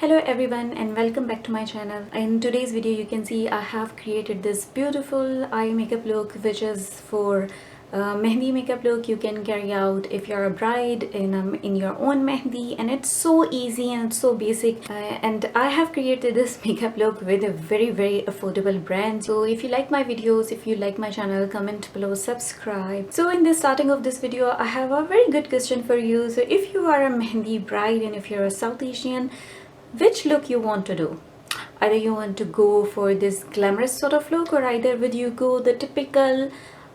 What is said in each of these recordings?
Hello everyone and welcome back to my channel. In today's video you can see I have created this beautiful eye makeup look which is for mehndi makeup look you can carry out if you're a bride in your own mehndi, and it's so easy and it's so basic, and I have created this makeup look with a very affordable brand. So if you like my videos, if you like my channel, comment below, subscribe. So in the starting of this video I have a very good question for you. So if you are a mehndi bride and if you're a South Asian, which look you want to do? Either you want to go for this glamorous sort of look, or either would you go the typical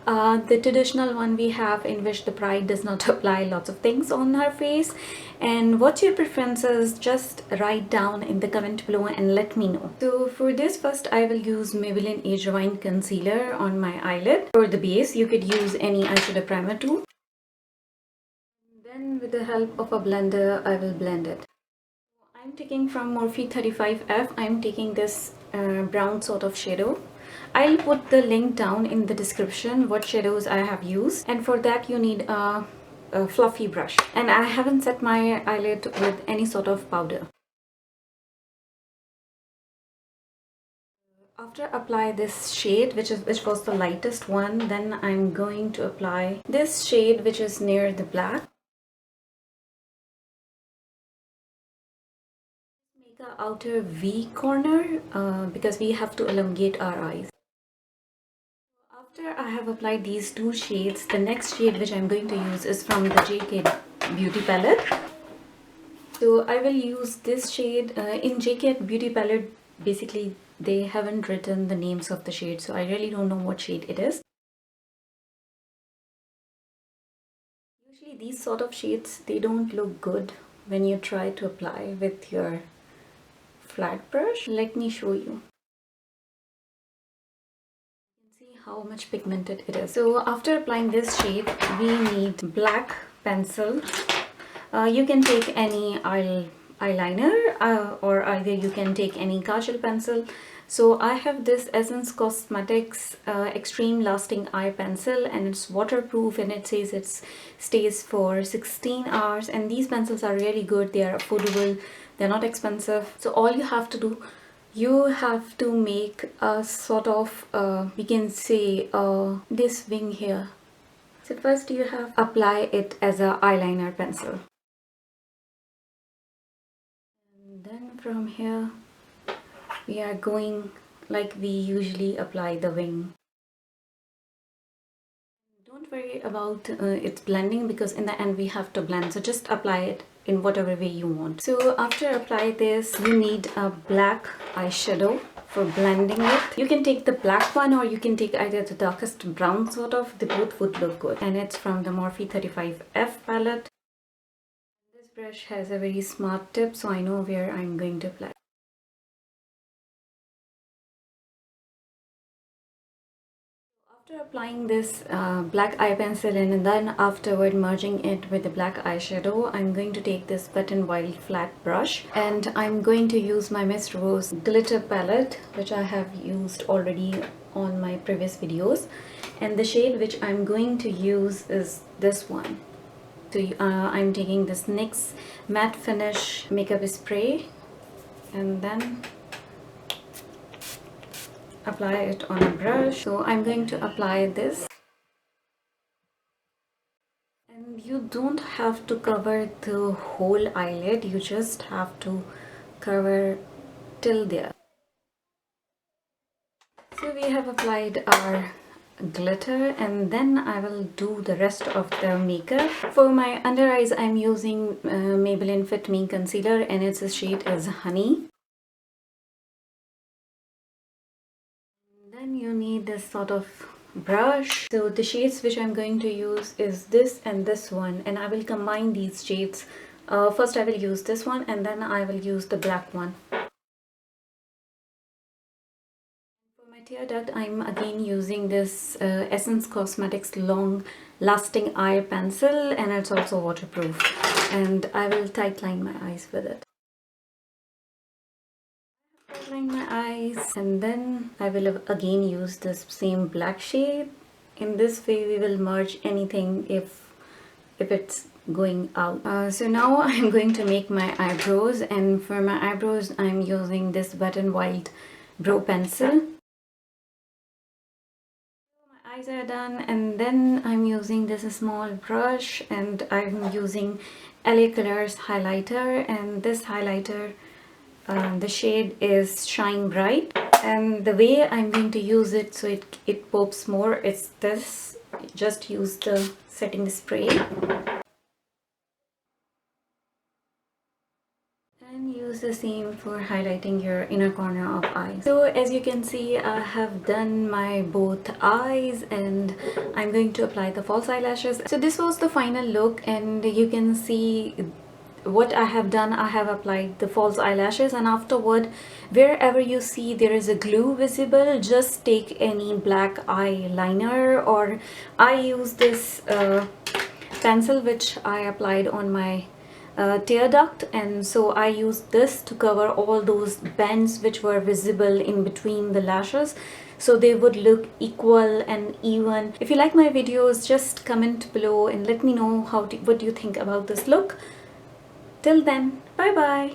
the traditional one we have, in which the bride does not apply lots of things on her face. And what's your preferences? Just write down in the comment below and let me know. So for this, first I will use Maybelline Age Rewind concealer on my eyelid. For the base you could use any eyeshadow primer too. Then with the help of a blender I will blend it. I'm taking from Morphe 35F. I'm taking this brown sort of shadow. I'll put the link down in the description what shadows I have used, and for that you need a fluffy brush, and I haven't set my eyelid with any sort of powder. After apply this shade which was the lightest one, then I'm going to apply this shade which is near the black. Make a outer V corner because we have to elongate our eyes. After I have applied these two shades, the next shade which I'm going to use is from the JK Beauty palette. So I will use this shade. In JK Beauty palette, basically they haven't written the names of the shades, so I really don't know what shade it is. Usually these sort of shades, they don't look good when you try to apply with your flat brush. Let me show you. How much pigmented it is. So after applying this shade we need black pencil. You can take any eyeliner or either you can take any kajal pencil. So I have this Essence Cosmetics Extreme Lasting Eye Pencil, and it's waterproof, and it says it stays for 16 hours, and these pencils are really good. They are affordable, they're not expensive. So all you have to do, you have to make a sort of we can say this wing here. So first you have to apply it as a eyeliner pencil, and then from here we are going like we usually apply the wing. Don't worry about its blending, because in the end we have to blend, so just apply it in whatever way you want. So after apply this, you need a black eyeshadow for blending it. You can take the black one or you can take either the darkest brown sort of. They both would look good, and it's from the Morphe 35F palette. This brush has a very smart tip, so I know where I'm going to apply. After applying this black eye pencil and then afterward merging it with the black eyeshadow, I'm going to take this Wet n Wild flat brush, and I'm going to use my Miss Rose glitter palette, which I have used already on my previous videos, and the shade which I'm going to use is this one. So I'm taking this NYX matte finish makeup spray, and then apply it on a brush. So I'm going to apply this, and you don't have to cover the whole eyelid, you just have to cover till there. So we have applied our glitter, and then I will do the rest of the makeup. For my under eyes I'm using Maybelline Fit Me concealer, and its shade is Honey. Then you need this sort of brush. So the shades which I'm going to use is this and this one, and I will combine these shades. First I will use this one, and then I will use the black one. For my tear duct, I'm again using this Essence Cosmetics Long Lasting Eye Pencil, and it's also waterproof, and I will tightline my eyes with it. My eyes, and then I will again use this same black shade. In this way we will merge anything if it's going out. So now I'm going to make my eyebrows, and for my eyebrows I'm using this Wet n Wild brow pencil. My eyes are done, and then I'm using this small brush, and I'm using LA Colors highlighter, and this highlighter, the shade is Shine Bright, and the way I'm going to use it so it pops more, it's this. Just use the setting spray and use the same for highlighting your inner corner of eyes. So as you can see, I have done my both eyes, and I'm going to apply the false eyelashes. So this was the final look, and you can see what I have done. I have applied the false eyelashes, and afterward, wherever you see there is a glue visible, just take any black eyeliner, or I use this pencil which I applied on my tear duct, and so I used this to cover all those bends which were visible in between the lashes, so they would look equal and even. If you like my videos, just comment below and let me know what do you think about this look. Till then, bye bye.